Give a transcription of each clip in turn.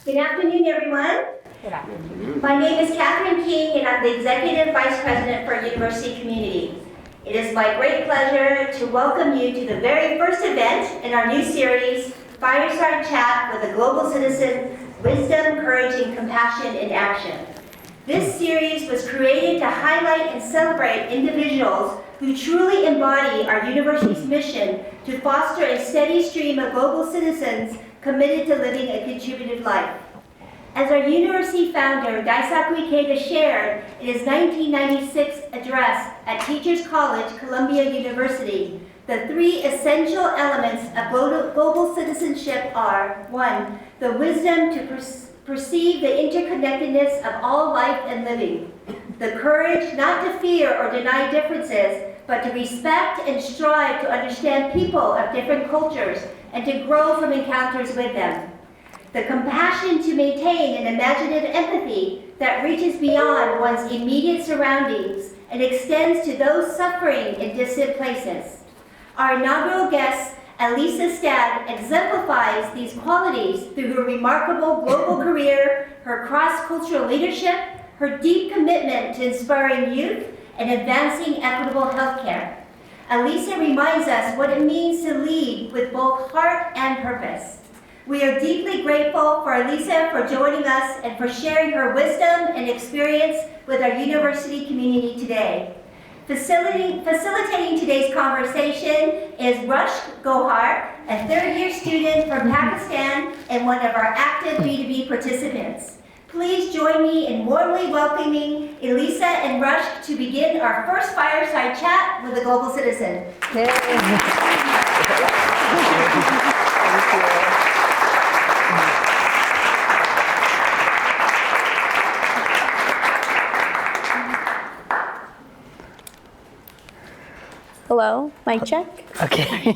Good afternoon, everyone. Good afternoon. My name is Catherine King, and I'm the Executive Vice President for University Community. It is my great pleasure to welcome you to the very first event in our new series, Fireside Chat with a Global Citizen, Wisdom, Courage, and Compassion in Action. This series was created to highlight and celebrate individuals who truly embody our university's mission to foster a steady stream of global citizens committed to living a contributive life. As our university founder, Daisaku Ikeda, shared in his 1996 address at Teachers College, Columbia University, the three essential elements of global citizenship are: 1, the wisdom to perceive the interconnectedness of all life and living, the courage not to fear or deny differences, but to respect and strive to understand people of different cultures and to grow from encounters with them, the compassion to maintain an imaginative empathy that reaches beyond one's immediate surroundings and extends to those suffering in distant places. Our inaugural guest, Elisa Stad, exemplifies these qualities through her remarkable global career, her cross-cultural leadership, her deep commitment to inspiring youth, and advancing equitable healthcare. Elisa reminds us what it means to lead with both heart and purpose. We are deeply grateful for Elisa for joining us and for sharing her wisdom and experience with our university community today. Facilitating today's conversation is Rush Gohar, a third-year student from Pakistan and one of our active B2B participants. Please join me in warmly welcoming Elisa and Rush to begin our first Fireside Chat with a Global Citizen. Hello, mic check. Okay.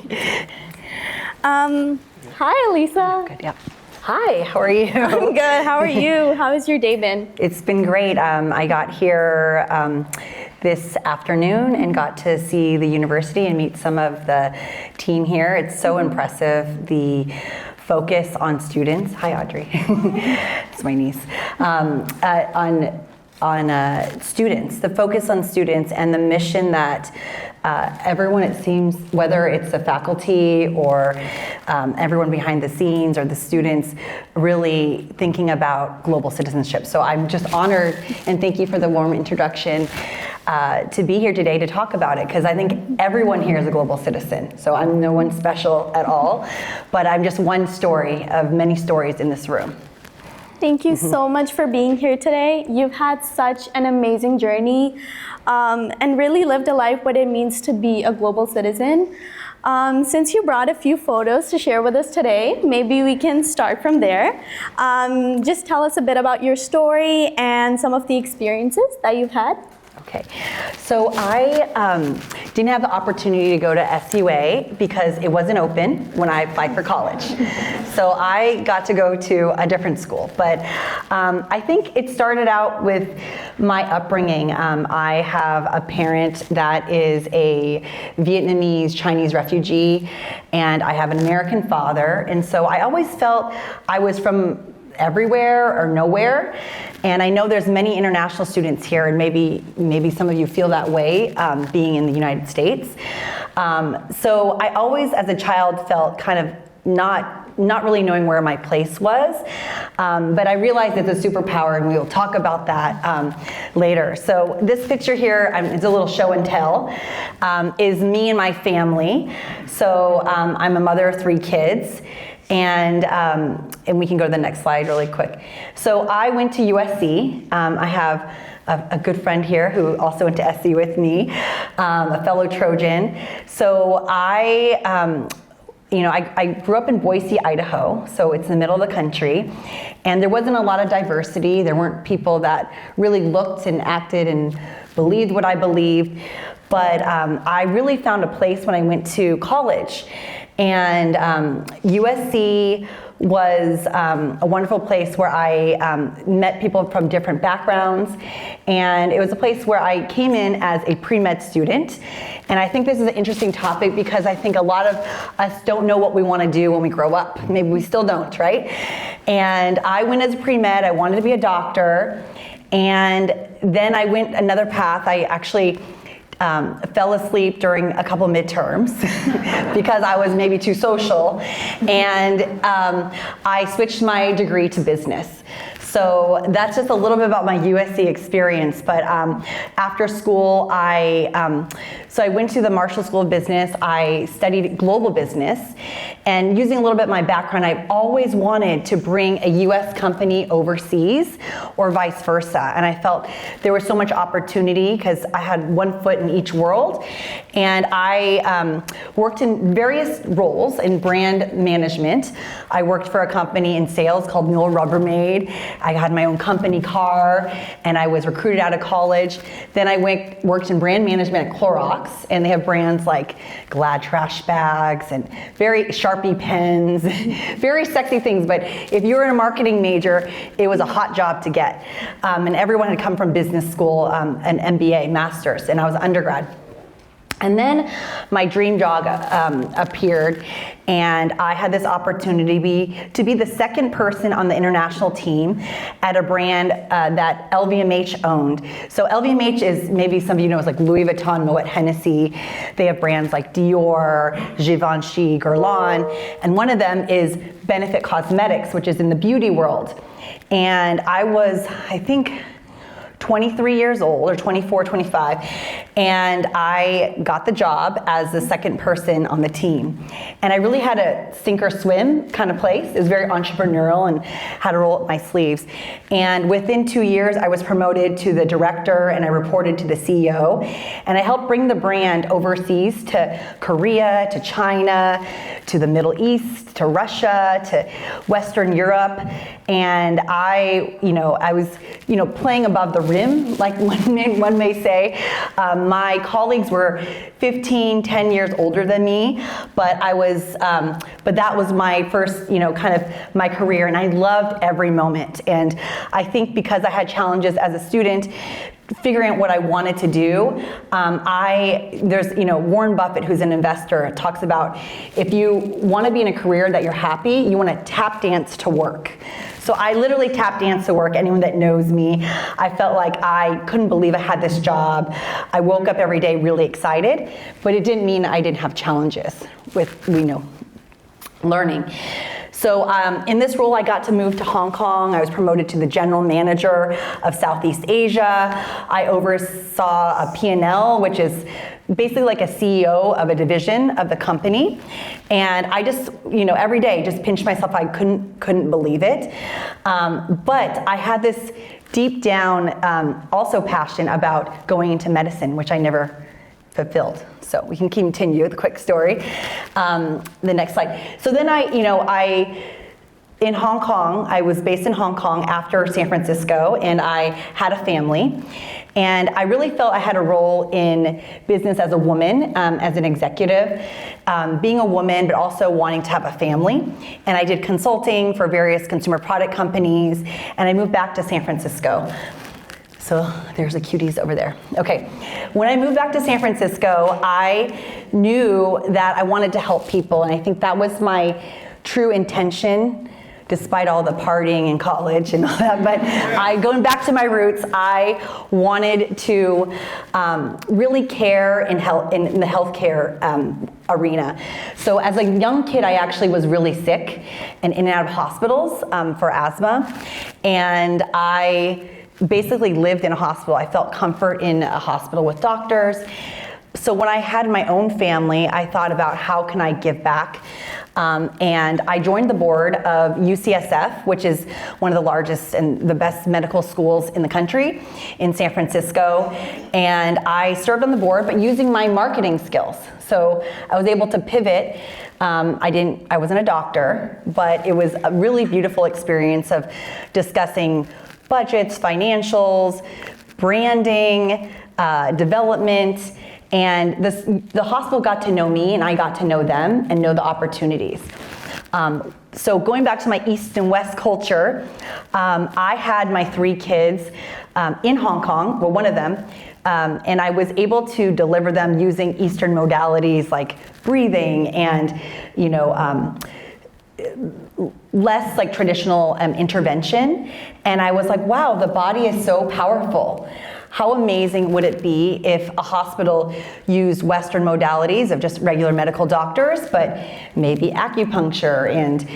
Hi, Elisa. Good, yeah. Hi, how are you? I'm good. How are you? How has your day been? It's been great. I got here this afternoon and got to see the university and meet some of the team here. It's so impressive, the focus on students. Hi, Audrey. It's my niece. On students, the focus on students and the mission that everyone, it seems, whether it's the faculty or everyone behind the scenes or the students, really thinking about global citizenship. So I'm just honored and thank you for the warm introduction to be here today to talk about it, because I think everyone here is a global citizen. So I'm no one special at all, but I'm just one story of many stories in this room. Thank you so much for being here today. You've had such an amazing journey and really lived a life what it means to be a global citizen. Since you brought a few photos to share with us today, maybe we can start from there. Just tell us a bit about your story and some of the experiences that you've had. Okay, so I didn't have the opportunity to go to SUA because it wasn't open when I applied for college. So I got to go to a different school. But I think it started out with my upbringing. I have a parent that is a Vietnamese Chinese refugee, and I have an American father. And so I always felt I was from everywhere or nowhere. And I know there's many international students here, and maybe some of you feel that way being in the United States. So I always, as a child, felt kind of not really knowing where my place was. But I realized it's a superpower, and we will talk about that later. So this picture here, it's a little show and tell, is me and my family. So I'm a mother of 3 kids. And we can go to the next slide really quick. So I went to USC. I have a good friend here who also went to SC with me, a fellow Trojan. So I grew up in Boise, Idaho, so it's in the middle of the country. And there wasn't a lot of diversity. There weren't people that really looked and acted and believed what I believed. But I really found a place when I went to college. And USC was a wonderful place where I met people from different backgrounds, and it was a place where I came in as a pre-med student. And I think this is an interesting topic because I think a lot of us don't know what we want to do when we grow up. Maybe we still don't, right? And I went as a pre-med. I wanted to be a doctor. And then I went another path. I actually fell asleep during a couple midterms because I was maybe too social. And I switched my degree to business. So that's just a little bit about my USC experience. But after school, I went to the Marshall School of Business. I studied global business. And using a little bit of my background, I've always wanted to bring a US company overseas or vice versa. And I felt there was so much opportunity because I had one foot in each world. And I worked in various roles in brand management. I worked for a company in sales called Mule Rubbermaid. I had my own company car, and I was recruited out of college. Then I worked in brand management at Clorox, and they have brands like Glad trash bags and very Sharpie pens, very sexy things. But if you were a marketing major, it was a hot job to get. And everyone had come from business school, an MBA, master's, and I was undergrad. And then my dream job appeared, and I had this opportunity to be the second person on the international team at a brand that LVMH owned. So LVMH is, maybe some of you know, is like Louis Vuitton, Moet Hennessy. They have brands like Dior, Givenchy, Guerlain, and one of them is Benefit Cosmetics, which is in the beauty world. And I was, I think, 23 years old, or 24, 25, and I got the job as the second person on the team. And I really had a sink or swim kind of place. It was very entrepreneurial and had to roll up my sleeves. And within 2 years, I was promoted to the director, and I reported to the CEO. And I helped bring the brand overseas to Korea, to China, to the Middle East, to Russia, to Western Europe. And I was playing above the rim, like one may say. My colleagues were 10 years older than me, but that was my first, kind of my career, and I loved every moment. And I think because I had challenges as a student, figuring out what I wanted to do, there's Warren Buffett, who's an investor, talks about if you want to be in a career that you're happy, you want to tap dance to work. So I literally tap dance to work. Anyone that knows me, I felt like I couldn't believe I had this job. I woke up every day really excited, but it didn't mean I didn't have challenges with, learning. So in this role, I got to move to Hong Kong. I was promoted to the general manager of Southeast Asia. I oversaw a P&L, which is basically like a CEO of a division of the company. And I just, every day just pinched myself. I couldn't believe it. But I had this deep down also passion about going into medicine, which I never fulfilled. So we can continue the quick story. The next slide. So then in Hong Kong, I was based in Hong Kong after San Francisco, and I had a family. And I really felt I had a role in business as a woman, as an executive, being a woman, but also wanting to have a family. And I did consulting for various consumer product companies, and I moved back to San Francisco. So there's the cuties over there. Okay, when I moved back to San Francisco, I knew that I wanted to help people, and I think that was my true intention, despite all the partying in college and all that. But going back to my roots, I wanted to really care in the healthcare arena. So as a young kid, I actually was really sick and in and out of hospitals for asthma, and I basically lived in a hospital. I felt comfort in a hospital with doctors. So when I had my own family, I thought about how can I give back. And I joined the board of UCSF, which is one of the largest and the best medical schools in the country in San Francisco. And I served on the board, but using my marketing skills. So I was able to pivot. I wasn't a doctor, but it was a really beautiful experience of discussing budgets, financials, branding, development. And the hospital got to know me, and I got to know them and know the opportunities. So going back to my East and West culture, I had my 3 kids in Hong Kong, well, one of them, and I was able to deliver them using Eastern modalities like breathing and, less like traditional intervention. And I was like, wow, the body is so powerful. How amazing would it be if a hospital used Western modalities of just regular medical doctors, but maybe acupuncture and,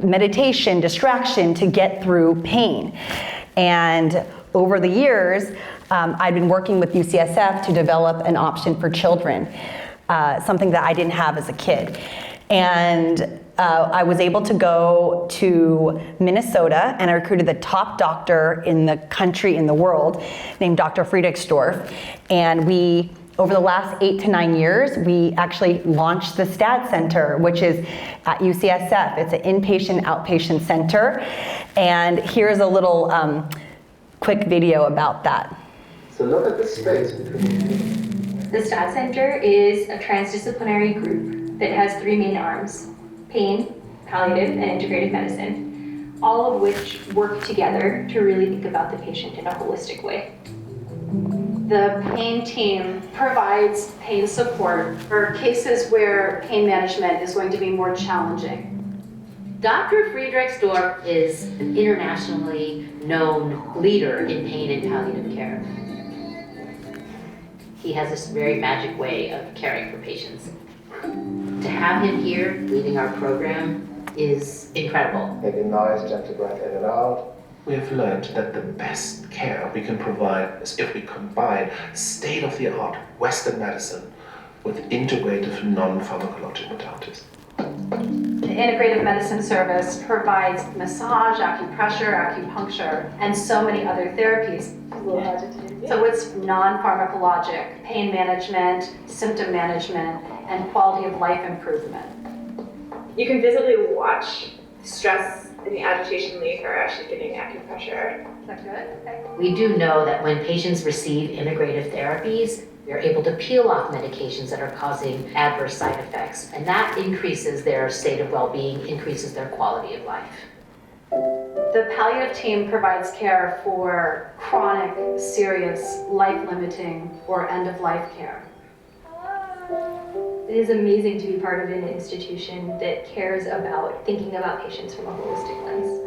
meditation, distraction to get through pain. And over the years, I've been working with UCSF to develop an option for children, something that I didn't have as a kid. And I was able to go to Minnesota, and I recruited the top doctor in the country, in the world, named Dr. Friedrichsdorf. And we, over the last 8 to 9 years, we actually launched the Stad Center, which is at UCSF. It's an inpatient, outpatient center. And here's a little quick video about that. So look at the space between. The Stad Center is a transdisciplinary group that has 3 main arms: pain, palliative, and integrative medicine, all of which work together to really think about the patient in a holistic way. The pain team provides pain support for cases where pain management is going to be more challenging. Dr. Friedrichsdorf is an internationally known leader in pain and palliative care. He has this very magic way of caring for patients. To have him here leading our program is incredible. Take a nice gentle breath in and out. We have learned that the best care we can provide is if we combine state-of-the-art Western medicine with integrative non-pharmacologic modalities. The integrative medicine service provides massage, acupressure, acupuncture, and so many other therapies. So it's non-pharmacologic pain management, symptom management, and quality of life improvement. You can visibly watch stress and the agitation leave her as she's getting acupressure. Is that good? Okay. We do know that when patients receive integrative therapies, they're able to peel off medications that are causing adverse side effects, and that increases their state of well-being, increases their quality of life. The palliative team provides care for chronic, serious, life-limiting, or end-of-life care. It is amazing to be part of an institution that cares about thinking about patients from a holistic lens.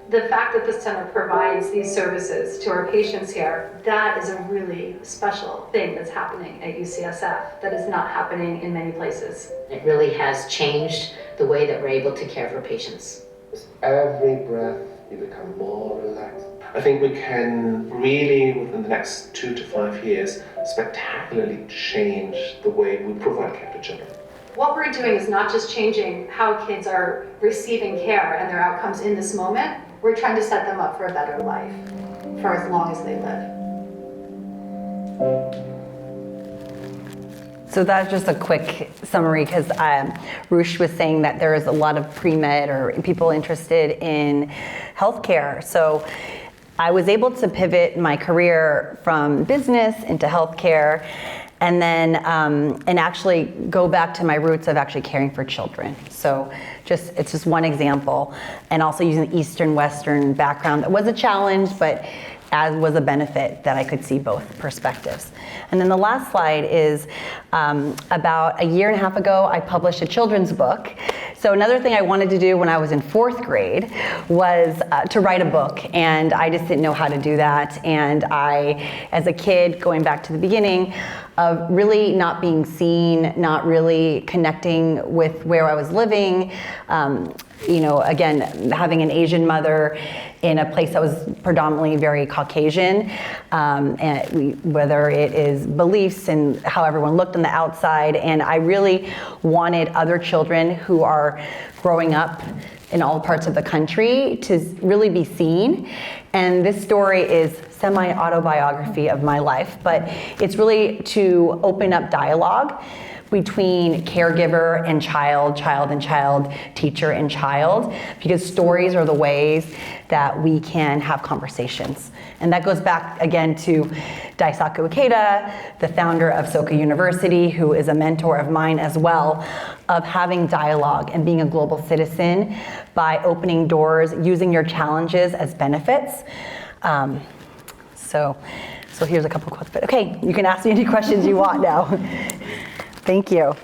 The fact that the center provides these services to our patients here, that is a really special thing that's happening at UCSF that is not happening in many places. It really has changed the way that we're able to care for patients. With every breath, you become more relaxed. I think we can really, within the next 2 to 5 years, spectacularly change the way we provide care to children. What we're doing is not just changing how kids are receiving care and their outcomes in this moment, we're trying to set them up for a better life for as long as they live. So that's just a quick summary, because Rush was saying that there is a lot of pre-med or people interested in healthcare. So I was able to pivot my career from business into healthcare, and then and actually go back to my roots of actually caring for children. So it's just one example, and also using the Eastern Western background. That was a challenge, but as was a benefit that I could see both perspectives. And then the last slide is about 1.5 years ago, I published a children's book. So another thing I wanted to do when I was in 4th grade was to write a book, and I just didn't know how to do that. And I, as a kid, going back to the beginning, of really not being seen, not really connecting with where I was living, again, having an Asian mother in a place that was predominantly very Caucasian, and whether it is beliefs and how everyone looked on the outside. And I really wanted other children who are growing up in all parts of the country to really be seen. And this story is semi-autobiography of my life, but it's really to open up dialogue between caregiver and child, child and child, teacher and child, because stories are the ways that we can have conversations. And that goes back again to Daisaku Ikeda, the founder of Soka University, who is a mentor of mine as well, of having dialogue and being a global citizen by opening doors, using your challenges as benefits. So here's a couple quotes, but okay, you can ask me any questions you want now. Thank you.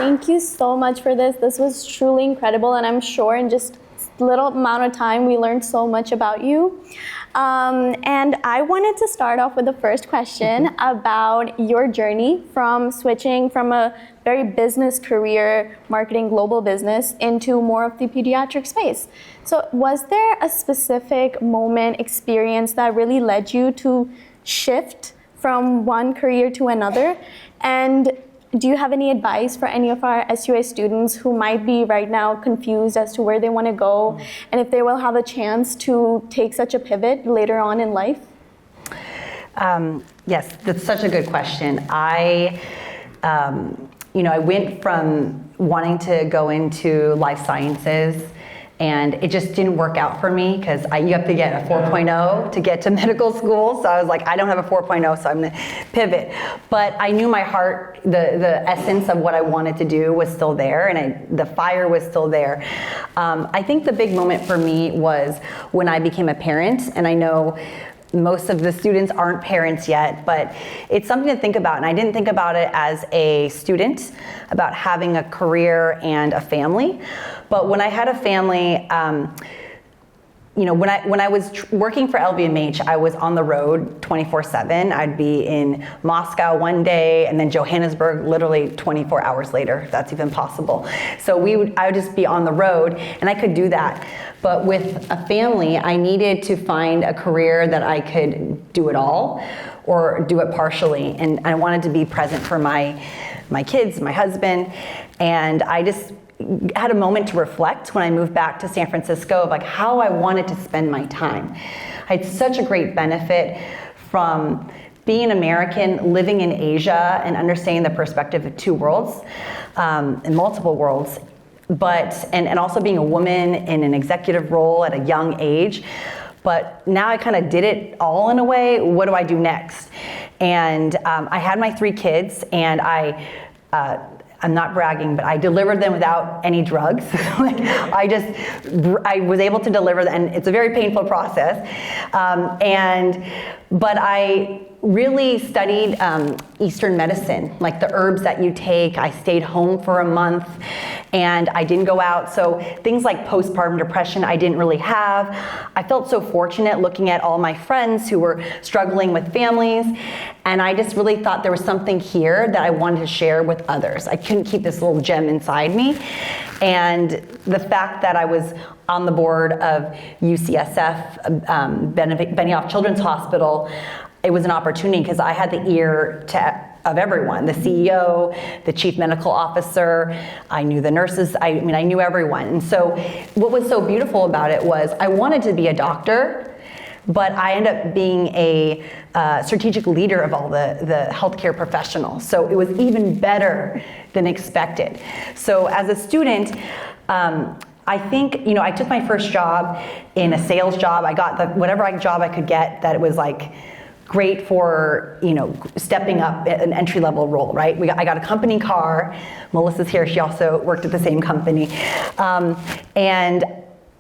Thank you so much for this. This was truly incredible, and I'm sure in just a little amount of time we learned so much about you. And I wanted to start off with the first question about your journey from switching from a very business career, marketing global business, into more of the pediatric space. So was there a specific moment, experience that really led you to shift from one career to another? And do you have any advice for any of our SUA students who might be right now confused as to where they want to go, and if they will have a chance to take such a pivot later on in life? Yes, that's such a good question. I went from wanting to go into life sciences, and it just didn't work out for me because you have to get a 4.0 to get to medical school. So I was like, I don't have a 4.0, so I'm gonna pivot. But I knew my heart, the essence of what I wanted to do was still there, and the fire was still there. I think the big moment for me was when I became a parent, and I know most of the students aren't parents yet, but it's something to think about. And I didn't think about it as a student, about having a career and a family. But when I had a family, when I was working for LVMH, I was on the road 24/7. I'd be in Moscow one day and then Johannesburg literally 24 hours later, if that's even possible. So I would just be on the road, and I could do that. But with a family, I needed to find a career that I could do it all or do it partially. And I wanted to be present for my kids, my husband, and I just had a moment to reflect when I moved back to San Francisco of like how I wanted to spend my time. I had such a great benefit from being an American, living in Asia, and understanding the perspective of two worlds, and multiple worlds, and also being a woman in an executive role at a young age. But now I kind of did it all in a way. What do I do next? And I had my 3 kids, and I'm not bragging, but I delivered them without any drugs. I was able to deliver them, and it's a very painful process. But I really studied Eastern medicine, like the herbs that you take. I stayed home for a month, and I didn't go out. So things like postpartum depression I didn't really have. I felt so fortunate looking at all my friends who were struggling with families, and I just really thought there was something here that I wanted to share with others. I couldn't keep this little gem inside me. And the fact that I was on the board of UCSF, Benioff Children's Hospital, it was an opportunity because I had the ear of everyone, the CEO, the chief medical officer, I knew the nurses, I knew everyone. And so what was so beautiful about it was I wanted to be a doctor, but I ended up being a strategic leader of all the healthcare professionals. So it was even better than expected. So as a student, I think, I took my first job in a sales job. I got whatever job I could get that it was like great for, stepping up an entry-level role, right? I got a company car. Melissa's here. She also worked at the same company. And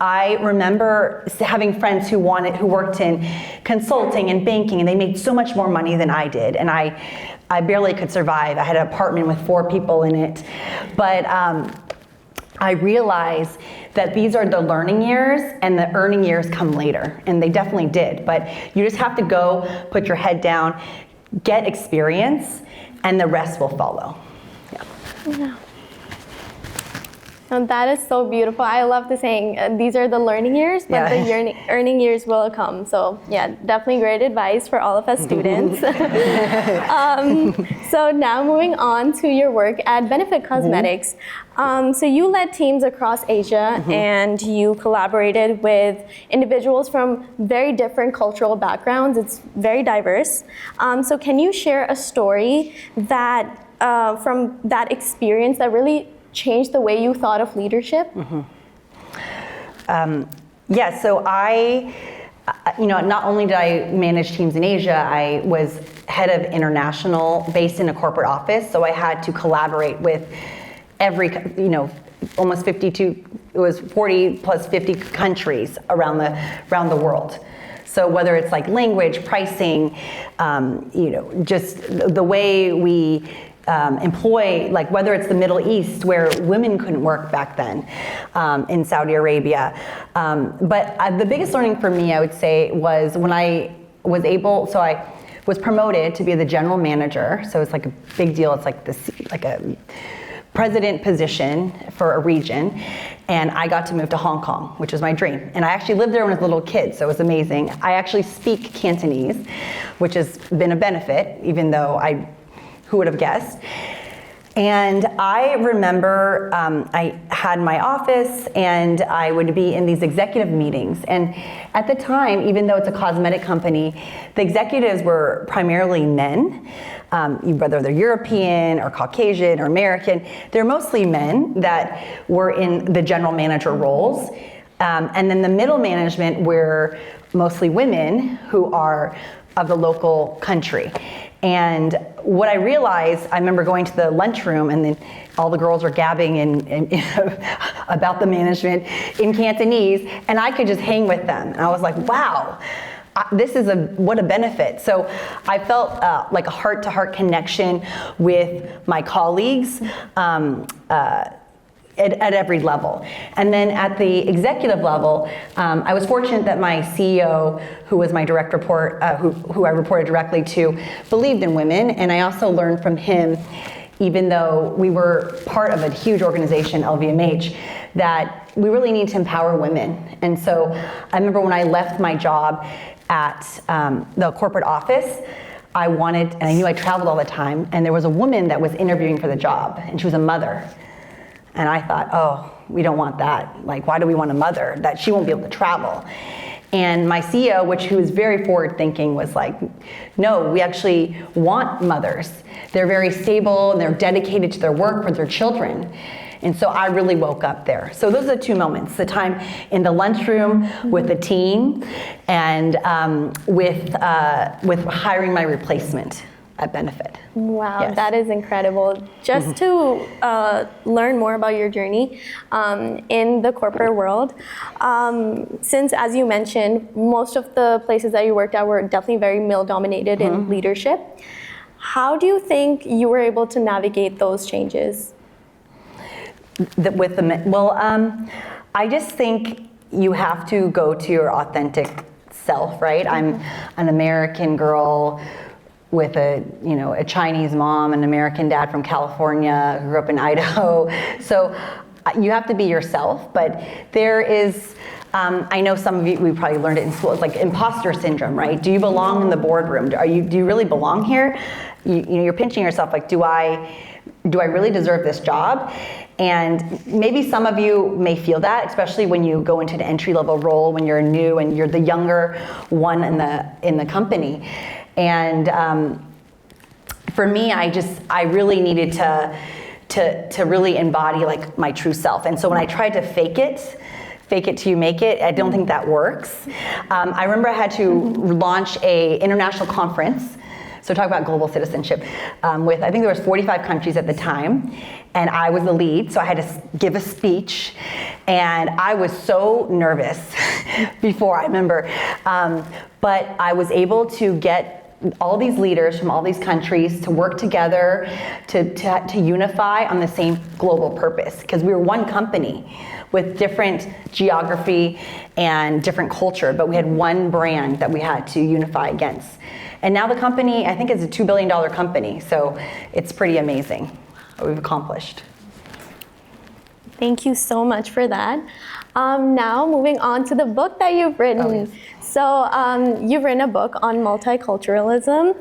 I remember having friends who worked in consulting and banking, and they made so much more money than I did. And I barely could survive. I had an apartment with 4 people in it. But I realized that these are the learning years and the earning years come later, and they definitely did. But you just have to go, put your head down, get experience, and the rest will follow. Yeah. And that is so beautiful. I love the saying, these are the learning years, but the earning years will come. So yeah, definitely great advice for all of us students. So now moving on to your work at Benefit Cosmetics. So you led teams across Asia, and you collaborated with individuals from very different cultural backgrounds. It's very diverse. So can you share a story that from that experience that really changed the way you thought of leadership? So I, not only did I manage teams in Asia, I was head of international based in a corporate office. So I had to collaborate with almost 52, it was 40 plus 50 countries around the world. So whether it's like language, pricing, just the way we employ, like whether it's the Middle East where women couldn't work back then, in Saudi Arabia. But the biggest learning for me, I would say, was when I was able, so I was promoted to be the general manager. So it's like a big deal. It's like like a president position for a region. And I got to move to Hong Kong, which was my dream. And I actually lived there when I was a little kid, so it was amazing. I actually speak Cantonese, which has been a benefit, even though who would have guessed? And I remember I had my office and I would be in these executive meetings. And at the time, even though it's a cosmetic company, the executives were primarily men, whether they're European or Caucasian or American. They're mostly men that were in the general manager roles. And then the middle management were mostly women who are of the local country. And what I realized, I remember going to the lunchroom and then all the girls were gabbing about the management in Cantonese, and I could just hang with them. And I was like, wow, this is what a benefit. So I felt like a heart-to-heart connection with my colleagues at every level. And then at the executive level, I was fortunate that my CEO, who was my direct report, who I reported directly to, believed in women. And I also learned from him, even though we were part of a huge organization, LVMH, that we really need to empower women. And so I remember when I left my job at the corporate office, I wanted, and I knew I traveled all the time, and there was a woman that was interviewing for the job, and she was a mother. And I thought, oh, we don't want that. Like, why do we want a mother? That she won't be able to travel. And my CEO, who was very forward thinking, was like, no, we actually want mothers. They're very stable and they're dedicated to their work for their children. And so I really woke up there. So those are the two moments, the time in the lunchroom with the team and with hiring my replacement at Benefit. Wow, Yes. that is incredible. Just to learn more about your journey in the corporate world, since, as you mentioned, most of the places that you worked at were definitely very male-dominated in leadership, how do you think you were able to navigate those changes? I just think you have to go to your authentic self, right? I'm an American girl with a Chinese mom, an American dad from California, who grew up in Idaho. So you have to be yourself, but there is, I know some of you, we probably learned it in school, it's like imposter syndrome, right? Do you belong in the boardroom? Do you really belong here? You're pinching yourself, like, do I really deserve this job? And maybe some of you may feel that, especially when you go into an entry-level role, when you're new and you're the younger one in the company. And for me, I really needed to really embody like my true self. And so when I tried to fake it till you make it, I don't think that works. I remember I had to launch a international conference. So talk about global citizenship with, I think there was 45 countries at the time, and I was the lead, so I had to give a speech, and I was so nervous before, I remember, but I was able to get all these leaders from all these countries to work together to unify on the same global purpose, because we were one company with different geography and different culture, but we had one brand that we had to unify against. And now the company, I think, is a $2 billion company, so it's pretty amazing what we've accomplished. Thank you so much for that. Now moving on to the book that you've written. Oh, yes. So you've written a book on multiculturalism,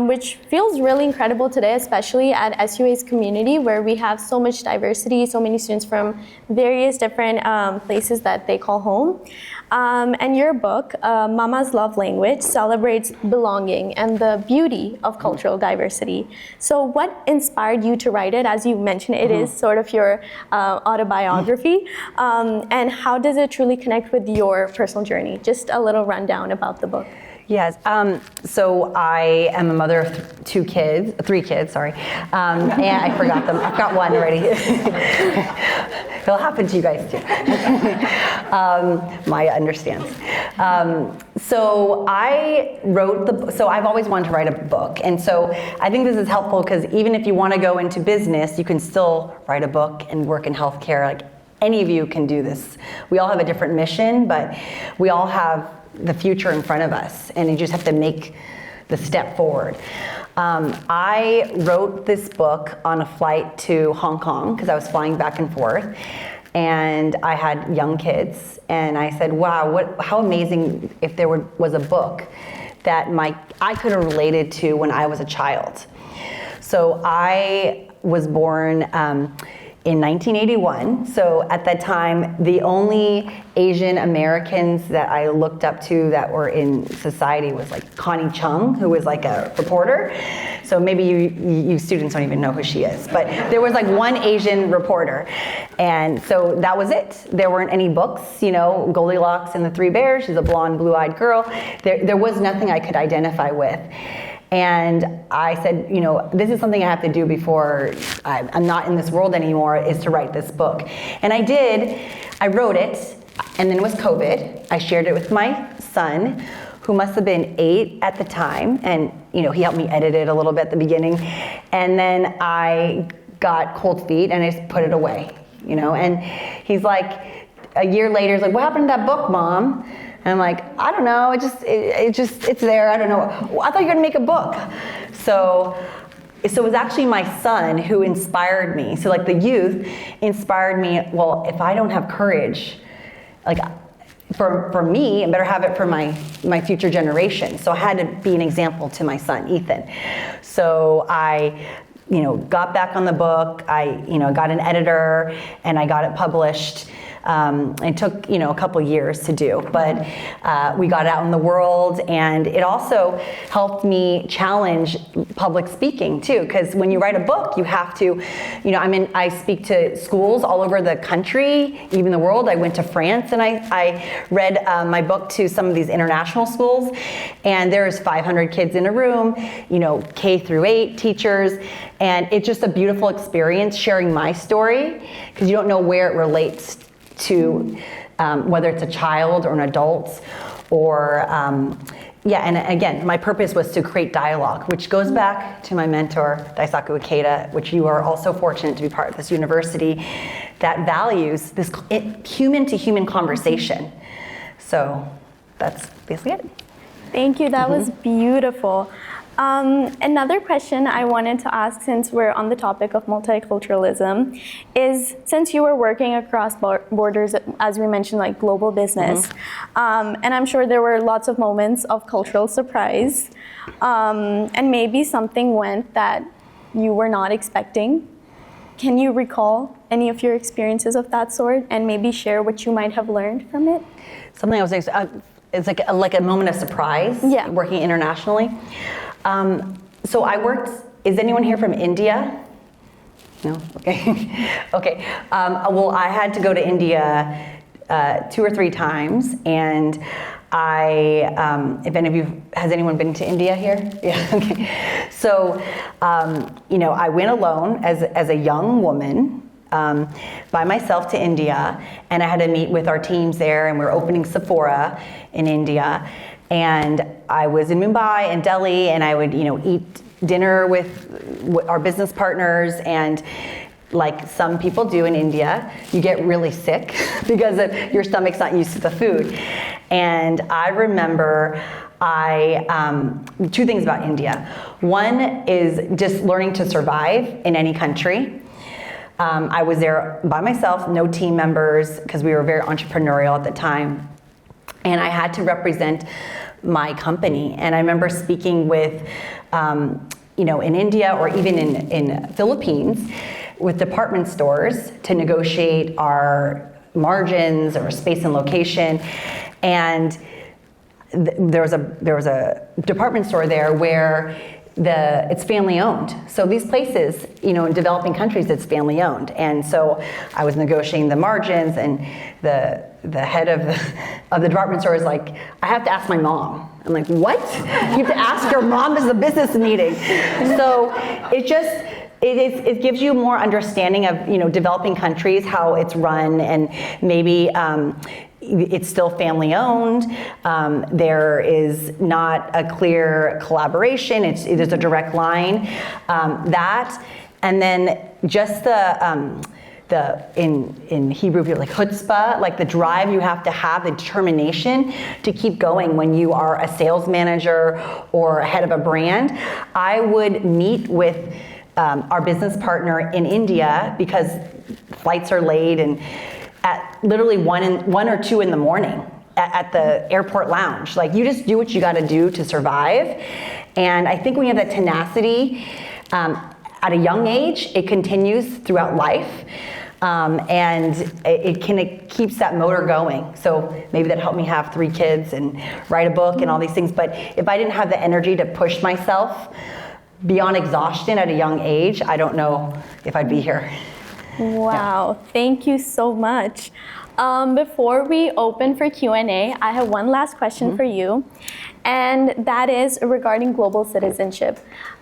which feels really incredible today, especially at SUA's community, where we have so much diversity, so many students from various different places that they call home. And your book, Mama's Love Language, celebrates belonging and the beauty of cultural diversity. So what inspired you to write it? As you mentioned, it is sort of your autobiography. And how does it truly connect with your personal journey? Just a little rundown about the book. Yes, so I am a mother of three kids, and I forgot them. I've got one already. It'll happen to you guys too. Maya understands. So I wrote so I've always wanted to write a book. And so I think this is helpful because even if you want to go into business, you can still write a book and work in healthcare. Like any of you can do this. We all have a different mission, but we all have the future in front of us, and you just have to make the step forward. I wrote this book on a flight to Hong Kong because I was flying back and forth. And I had young kids, and I said, wow, how amazing if there was a book that I could have related to when I was a child. So I was born in 1981. So at that time, the only Asian Americans that I looked up to that were in society was like Connie Chung, who was like a reporter. So maybe you students don't even know who she is, but there was like one Asian reporter. And so that was it. There weren't any books, Goldilocks and the Three Bears, she's a blonde, blue-eyed girl. There was nothing I could identify with. And I said, this is something I have to do before I'm not in this world anymore, is to write this book. And I did. I wrote it, and then it was COVID. I shared it with my son, who must have been 8 at the time, and he helped me edit it a little bit at the beginning. And then I got cold feet, and I just put it away, And he's like, a year later, he's like, what happened to that book, Mom? And I'm like, I don't know, it's there, I don't know. I thought you were gonna make a book. So it was actually my son who inspired me. So like the youth inspired me, well, if I don't have courage, like for me, I better have it for my future generation. So I had to be an example to my son, Ethan. So I got back on the book, I got an editor, and I got it published. It took, a couple years to do, but we got it out in the world, and it also helped me challenge public speaking too, because when you write a book, you have to, I speak to schools all over the country, even the world. I went to France, and I read my book to some of these international schools, and there's 500 kids in a room, K through 8 teachers, and it's just a beautiful experience sharing my story, because you don't know where it relates to whether it's a child or an adult, or and again, my purpose was to create dialogue, which goes back to my mentor, Daisaku Ikeda, which you are also fortunate to be part of this university that values this human-to-human conversation. So that's basically it. Thank you, that was beautiful. Another question I wanted to ask, since we're on the topic of multiculturalism, is since you were working across borders, as we mentioned, like global business, and I'm sure there were lots of moments of cultural surprise, and maybe something went that you were not expecting. Can you recall any of your experiences of that sort, and maybe share what you might have learned from it? Something I was it's like a moment of surprise, working internationally. So I worked, is anyone here from India? No? Okay. Okay. Well, I had to go to India 2 or 3 times, and if any of you, has anyone been to India here? Yeah, okay. So, I went alone as a young woman, by myself to India, and I had to meet with our teams there, and we were opening Sephora in India. And I was in Mumbai and Delhi, and I would, eat dinner with our business partners, and like some people do in India, you get really sick because your stomach's not used to the food. And I remember 2 things about India. One is just learning to survive in any country. I was there by myself, no team members, because we were very entrepreneurial at the time. And I had to represent my company. And I remember speaking with, in India or even in Philippines with department stores to negotiate our margins or space and location. And there was a department store there where it's family owned. So these places, in developing countries, it's family owned. And so I was negotiating the margins, and the head of the department store is like, I have to ask my mom. I'm like, what? You have to ask your mom? This is a business meeting. So it gives you more understanding of, developing countries, how it's run, and maybe, it's still family owned. There is not a clear collaboration. There's a direct line. That, and then just in Hebrew, like chutzpah, like the drive you have to have, the determination to keep going when you are a sales manager or head of a brand. I would meet with our business partner in India because flights are late, and at literally 1 or 2 in the morning at the airport lounge. Like, you just do what you got to do to survive. And I think when you have that tenacity at a young age, it continues throughout life. And it keeps that motor going. So maybe that helped me have 3 kids and write a book and all these things. But if I didn't have the energy to push myself beyond exhaustion at a young age, I don't know if I'd be here. Wow, thank you so much. Before we open for Q&A, I have one last question for you, and that is regarding global citizenship.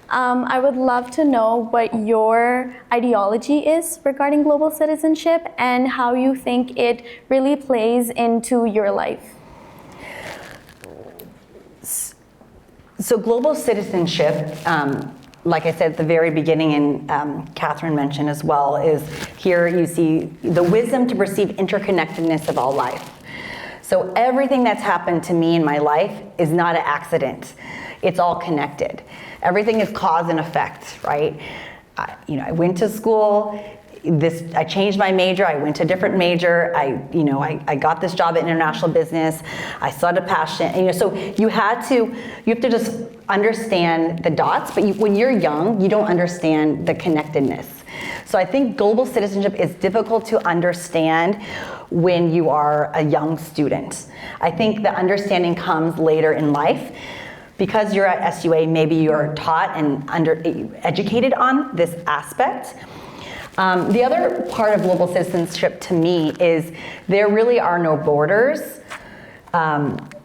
I would love to know what your ideology is regarding global citizenship and how you think it really plays into your life. So global citizenship, like I said at the very beginning, and Catherine mentioned as well, is here you see the wisdom to perceive interconnectedness of all life. So everything that's happened to me in my life is not an accident. It's all connected. Everything is cause and effect, right? I went to school. I changed my major. I went to a different major. I got this job at international business. I saw the passion. And, so you have to just understand the dots. But when you're young, you don't understand the connectedness. So I think global citizenship is difficult to understand when you are a young student. I think the understanding comes later in life. Because you're at SUA, maybe you're taught and educated on this aspect. The other part of global citizenship to me is there really are no borders.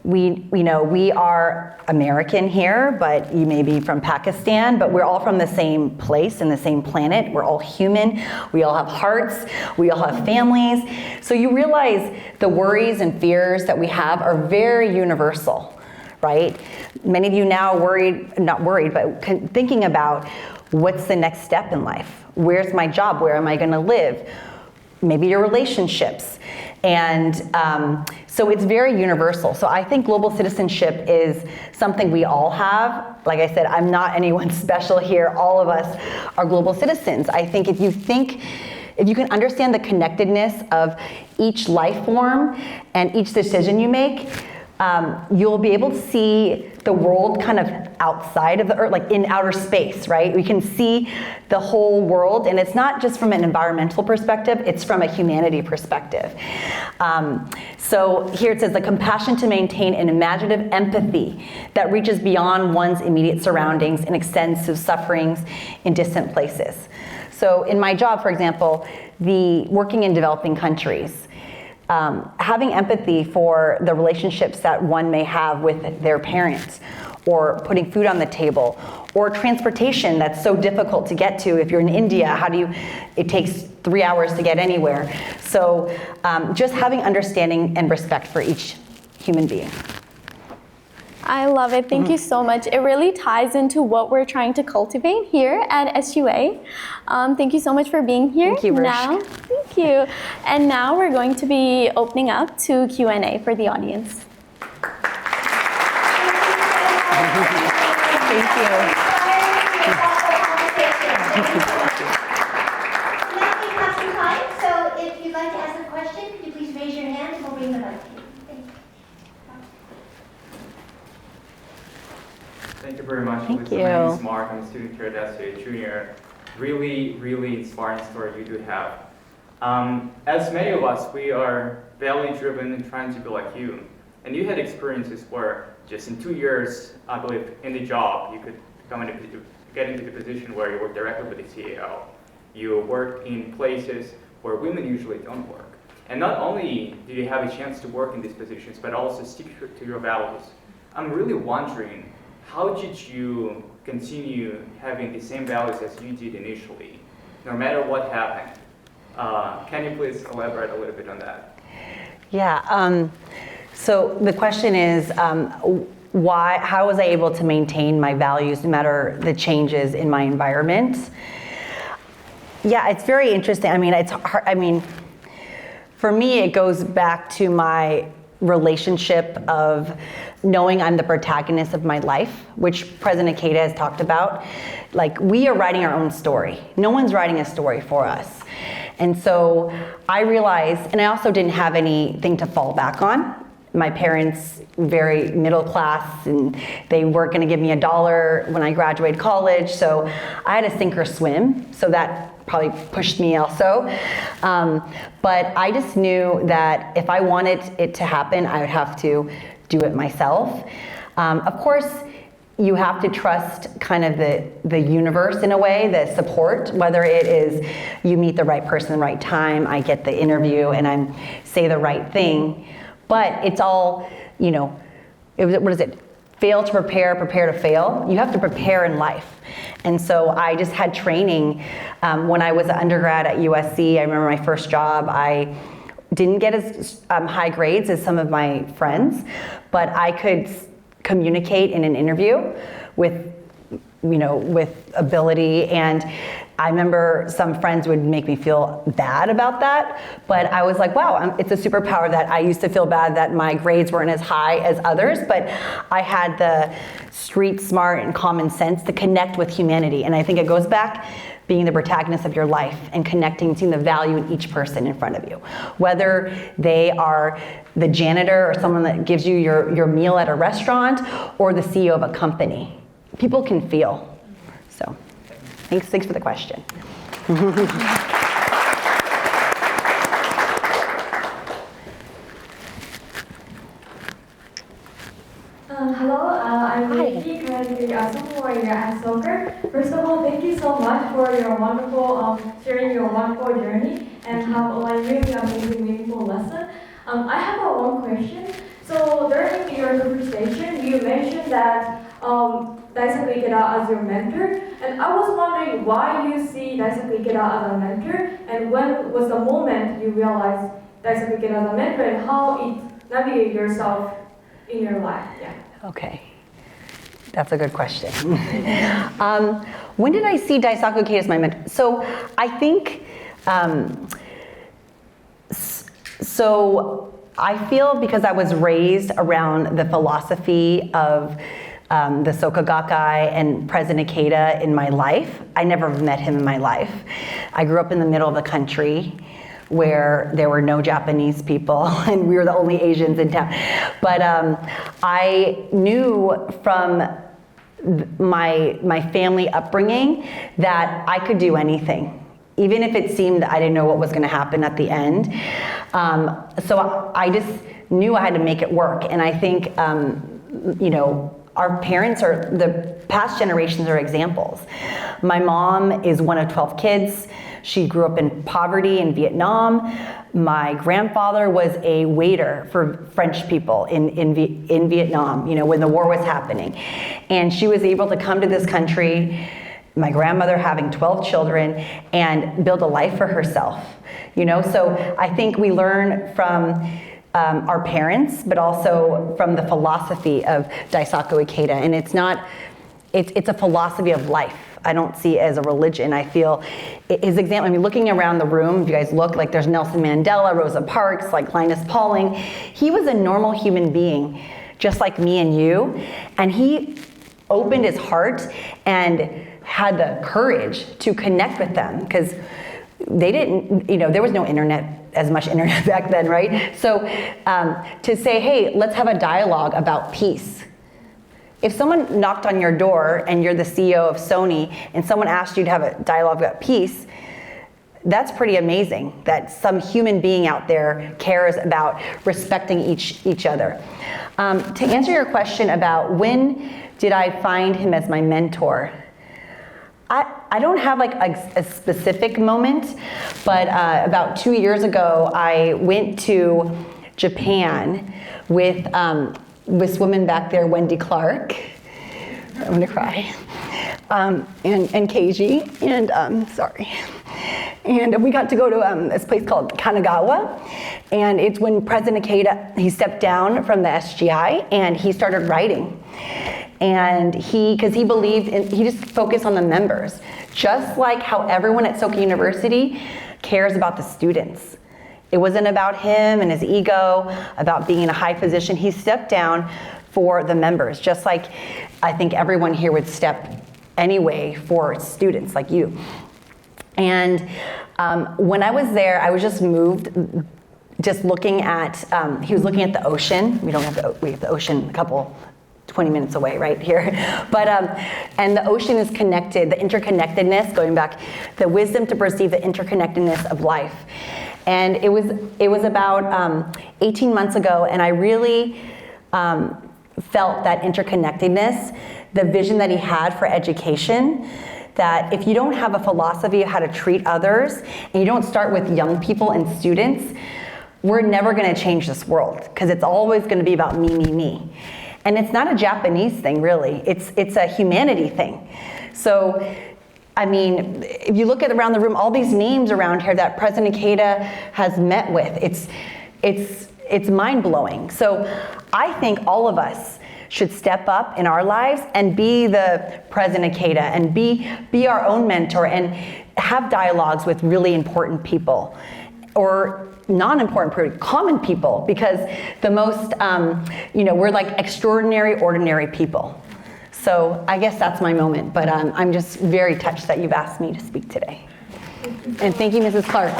We are American here, but you may be from Pakistan, but we're all from the same place and the same planet. We're all human. We all have hearts. We all have families. So you realize the worries and fears that we have are very universal, right? Many of you now not worried, but thinking about what's the next step in life? Where's my job? Where am I going to live? Maybe your relationships. And so it's very universal. So I think global citizenship is something we all have. Like I said, I'm not anyone special here. All of us are global citizens. I think if you can understand the connectedness of each life form and each decision you make, you'll be able to see the world kind of outside of the earth, like in outer space, right? We can see the whole world, and it's not just from an environmental perspective, it's from a humanity perspective. So here it says, the compassion to maintain an imaginative empathy that reaches beyond one's immediate surroundings and extends to sufferings in distant places. So in my job, for example, working in developing countries, having empathy for the relationships that one may have with their parents, or putting food on the table, or transportation that's so difficult to get to. If you're in India, it takes 3 hours to get anywhere. So just having understanding and respect for each human being. I love it. Thank you so much. It really ties into what we're trying to cultivate here at SUA. Thank you so much for being here. Thank you, Marish. Thank you. And now we're going to be opening up to Q&A for the audience. Thank you. Now we have some time, so if you'd like to ask a question, could you please raise your hand and we'll bring the mic to you. Thank you very much. Thank My you. name is Mark. I'm a student here at SUA Junior. Really, really inspiring story you do have. As many of us, we are value-driven and trying to be like you. And you had experiences where just in 2 years, I believe, in the job, you could get into the position where you work directly with the CEO. You work in places where women usually don't work. And not only do you have a chance to work in these positions, but also stick to your values. I'm really wondering, how did you continue having the same values as you did initially, no matter what happened? Can you please elaborate a little bit on that? Yeah. So the question is, how was I able to maintain my values no matter the changes in my environment? Yeah, it's very interesting. I mean, it's hard. I mean, for me, it goes back to my relationship of knowing I'm the protagonist of my life, which President Keita has talked about. Like, we are writing our own story. No one's writing a story for us. And so I realized, and I also didn't have anything to fall back on. My parents, very middle class, and they weren't gonna give me $1 when I graduated college, so I had to sink or swim, so that probably pushed me also. But I just knew that if I wanted it to happen, I would have to do it myself. Of course, you have to trust kind of the universe in a way, the support, whether it is you meet the right person at the right time, I get the interview and I say the right thing. But it's all, you know, what is it? Fail to prepare, prepare to fail. You have to prepare in life. And so I just had training. When I was an undergrad at USC, I remember my first job, I didn't get as high grades as some of my friends, but I could communicate in an interview with ability. And I remember some friends would make me feel bad about that, but I was like, wow, it's a superpower that I used to feel bad that my grades weren't as high as others, but I had the street smart and common sense to connect with humanity. And I think it goes back being the protagonist of your life and connecting, seeing the value in each person in front of you. Whether they are the janitor or someone that gives you your meal at a restaurant or the CEO of a company. People can feel. So thanks for the question. Hello, I'm Vicky, currently a sophomore year at soccer. First of all, thank you so much for your wonderful, sharing your wonderful journey and have a really amazing, meaningful lesson. I have one question. So during your conversation, you mentioned that Daisuke Ikeda as your mentor, and I was wondering why you see Daisuke Ikeda as a mentor, and when was the moment you realized Daisuke Ikeda as a mentor, and how it navigated yourself in your life? Yeah. Okay, that's a good question. When did I see Daisaku Ikeda as my mentor? So I think, so I feel because I was raised around the philosophy of the Soka Gakkai and President Keita in my life. I never met him in my life. I grew up in the middle of the country where there were no Japanese people and we were the only Asians in town. But I knew from my family upbringing that I could do anything, even if it seemed I didn't know what was gonna happen at the end. So I just knew I had to make it work. And I think, our parents are, the past generations are examples. My mom is one of 12 kids. She grew up in poverty in Vietnam. My grandfather was a waiter for French people in Vietnam, when the war was happening. And she was able to come to this country, my grandmother having 12 children, and build a life for herself. So I think we learn from our parents, but also from the philosophy of Daisaku Ikeda. And it's a philosophy of life. I don't see it as a religion. I feel his example, looking around the room, if you guys look, like there's Nelson Mandela, Rosa Parks, like Linus Pauling. He was a normal human being, just like me and you. And he opened his heart and had the courage to connect with them, because they didn't, there was no internet, as much internet back then, right? So to say, hey, let's have a dialogue about peace. If someone knocked on your door and you're the CEO of Sony and someone asked you to have a dialogue about peace, that's pretty amazing that some human being out there cares about respecting each other. To answer your question about when did I find him as my mentor, I don't have like a specific moment, but about 2 years ago, I went to Japan with this woman back there, Wendy Clark. I'm gonna cry. And Keiji, and sorry. And we got to go to this place called Kanagawa, and it's when President Ikeda, he stepped down from the SGI and he started writing. And because he believed, he just focused on the members, just like how everyone at Soka University cares about the students. It wasn't about him and his ego, about being in a high position. He stepped down for the members, just like I think everyone here would step anyway for students like you. And when I was there, I was just moved, just looking at, he was looking at the ocean. We have the ocean a couple 20 minutes away right here. But, and the ocean is connected, the interconnectedness, going back, the wisdom to perceive the interconnectedness of life. And it was about 18 months ago, and I really felt that interconnectedness, the vision that he had for education, that if you don't have a philosophy of how to treat others, and you don't start with young people and students, we're never gonna change this world, because it's always gonna be about me, me, me. And it's not a Japanese thing, really. It's a humanity thing. So, I mean, if you look at around the room, all these names around here that President Ikeda has met with, it's mind-blowing. So I think all of us should step up in our lives and be the President Ikeda and be our own mentor and have dialogues with really important people, or non-important, common people, because the most, we're like extraordinary, ordinary people. So I guess that's my moment, but I'm just very touched that you've asked me to speak today. And thank you, Mrs. Clark.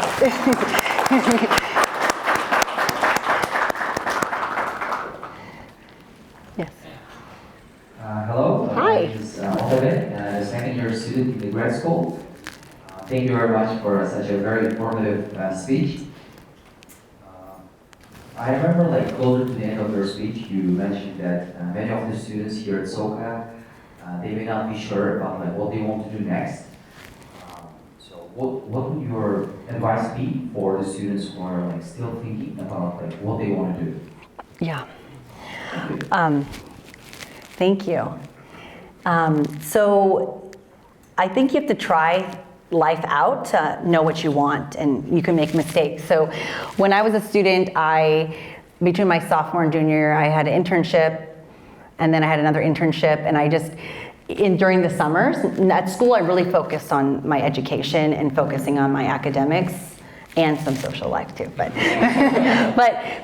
Yes. Hello. Hi. My name is Oliver, a second-year student in the grad school. Thank you very much for such a very informative speech. I remember, like, closer to the end of your speech, you mentioned that many of the students here at Soka, they may not be sure about like what they want to do next. So what would your advice be for the students who are like still thinking about like what they want to do? Yeah. Thank you. So I think you have to try life out to know what you want, and you can make mistakes. So when I was a student, between my sophomore and junior year, I had an internship, and then I had another internship, and during the summers, at school I really focused on my education and focusing on my academics and some social life too, but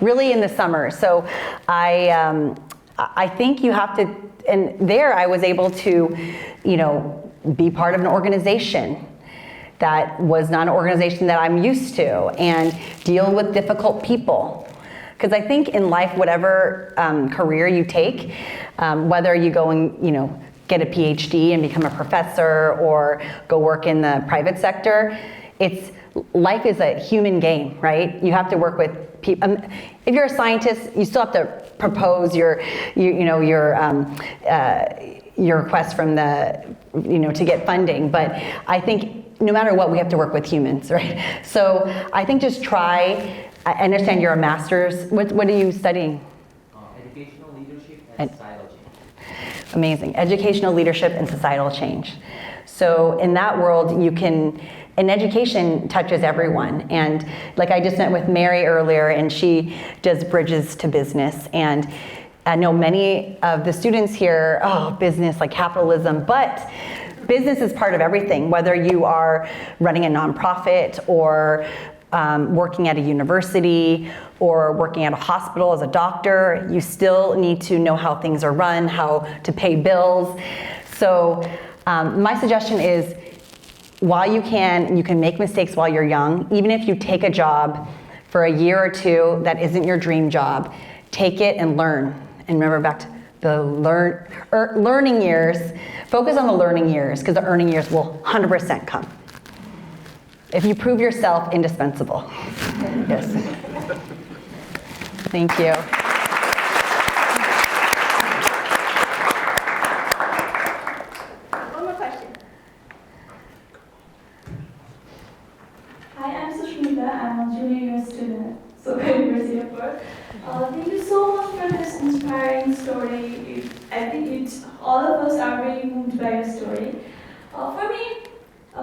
really in the summer. So I think you have to, and there I was able to, be part of an organization that was not an organization that I'm used to, and deal with difficult people. Because I think in life, whatever career you take, whether you go and get a PhD and become a professor or go work in the private sector, life is a human game, right? You have to work with people. If you're a scientist, you still have to propose your request from to get funding. But I think no matter what, we have to work with humans, right? So I think just try. I understand you're a master's. What are you studying? Educational leadership and societal change. Amazing. Educational leadership and societal change. So in that world, and education touches everyone. And like I just met with Mary earlier, and she does bridges to business. And I know many of the students here, business, like capitalism, but business is part of everything, whether you are running a nonprofit or working at a university or working at a hospital as a doctor. You still need to know how things are run, how to pay bills. So my suggestion is, while you can make mistakes while you're young. Even if you take a job for a year or two that isn't your dream job, take it and learn. And remember, back to the learning years. Focus on the learning years, because the earning years will 100% come. If you prove yourself indispensable. Yes. Thank you. One more question. Hi, I'm Sushmita. I'm a junior year student at Soka University of Perth. Thank you so much for this inspiring story. I think all of us are very moved by your story. For me,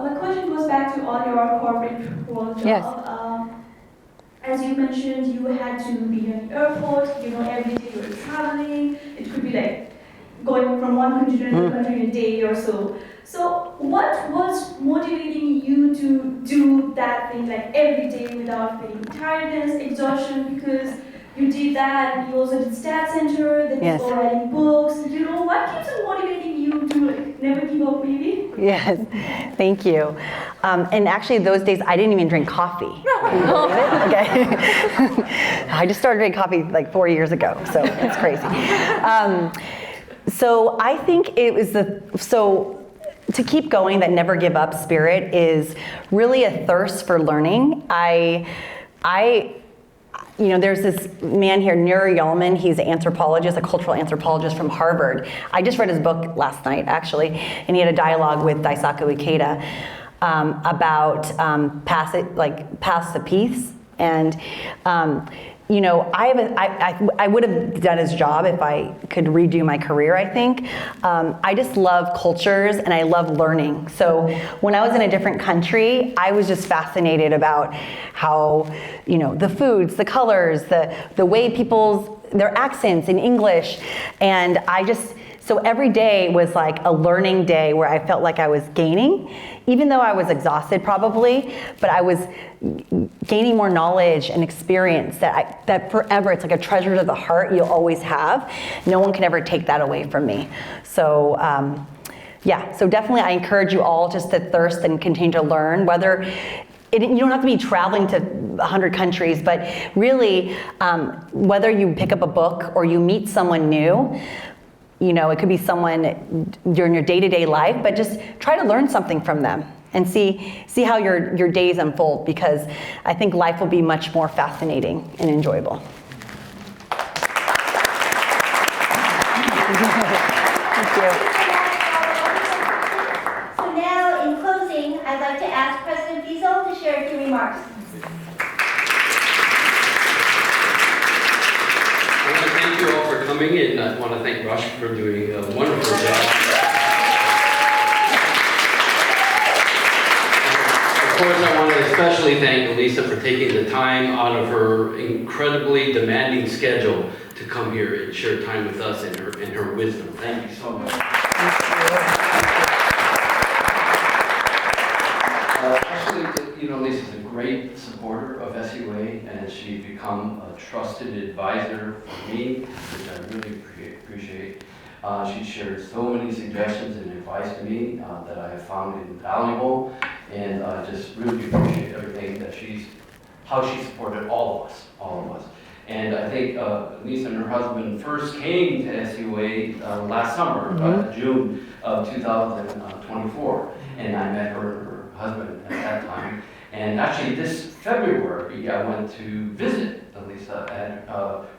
My question goes back to all your corporate world job. Yes. As you mentioned, you had to be in the airport, every day you were traveling. It could be like going from one country to another country in a day or so. So what was motivating you to do that thing like every day without feeling tiredness, exhaustion? Because you did that, and you also did Stat Center, then Yes. you were writing books. What keeps on motivating you to like never give up, maybe? Yes, thank you. And actually, those days I didn't even drink coffee. Okay. I just started drinking coffee like 4 years ago, so it's crazy. So I think it was to keep going, that never give up spirit is really a thirst for learning. There's this man here, Nuri Yalman. He's an anthropologist, a cultural anthropologist from Harvard. I just read his book last night, actually, and he had a dialogue with Daisaku Ikeda about paths to peace. And I would have done his job if I could redo my career, I think. I just love cultures and I love learning. So when I was in a different country, I was just fascinated about how, the foods, the colors, the way their accents in English. And so every day was like a learning day where I felt like I was gaining, even though I was exhausted probably, but I was gaining more knowledge and experience that forever, it's like a treasure to the heart you'll always have. No one can ever take that away from me. So so definitely I encourage you all just to thirst and continue to learn, you don't have to be traveling to 100 countries, but really, whether you pick up a book or you meet someone new, it could be someone during your day-to-day life, but just try to learn something from them and see how your days unfold, because I think life will be much more fascinating and enjoyable. Thank you. So now, in closing, I'd like to ask President Fiesel to share a few remarks. I want to thank you all for coming, and I want to thank Rush for doing a wonderful job. Of course, I want to especially thank Elisa for taking the time out of her incredibly demanding schedule to come here and share time with us and her wisdom. Thank you so much. Actually, Lisa's a great supporter of SUA, and she's become a trusted advisor for me, which I really appreciate. She shared so many suggestions and advice to me that I have found invaluable, and I just really appreciate everything how she supported all of us. And I think Lisa and her husband first came to SUA last summer, June of 2024, and I met her husband at that time. And actually this February, I went to visit Elisa at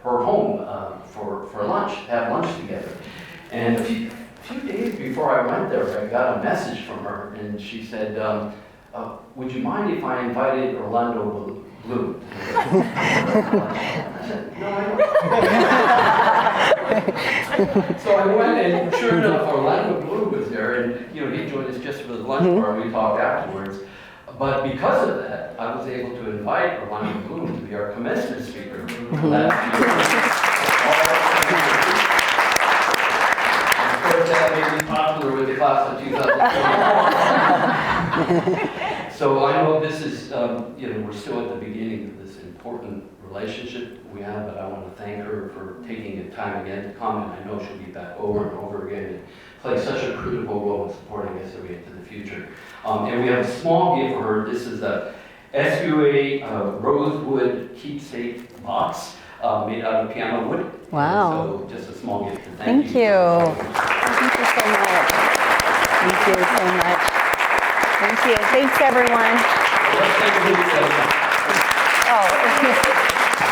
her home for lunch, have lunch together. And a few days before I went there, I got a message from her, and she said, would you mind if I invited Orlando Bloom? I said, no, I don't. So I went, and sure enough, Orlando Bloom was there, and he joined us just for the lunch bar, and we talked afterwards. But because of that, I was able to invite Orlando Bloom to be our commencement speaker last year. Of course, that made me popular with the class of 2020. So I know this is, we're still at the beginning of this important relationship we have, but I want to thank her for taking the time again to come, and I know she'll be back over and over again and play such a critical role in supporting SUA into the future. And we have a small gift for her. This is a SUA rosewood keepsake box made out of piano wood. Wow. So just a small gift to Thank you. Thank you so much. Thank you so much. Thank you. Thanks, everyone. Oh,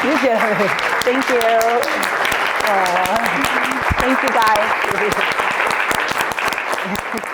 you did. Thank you. Thank you, guys.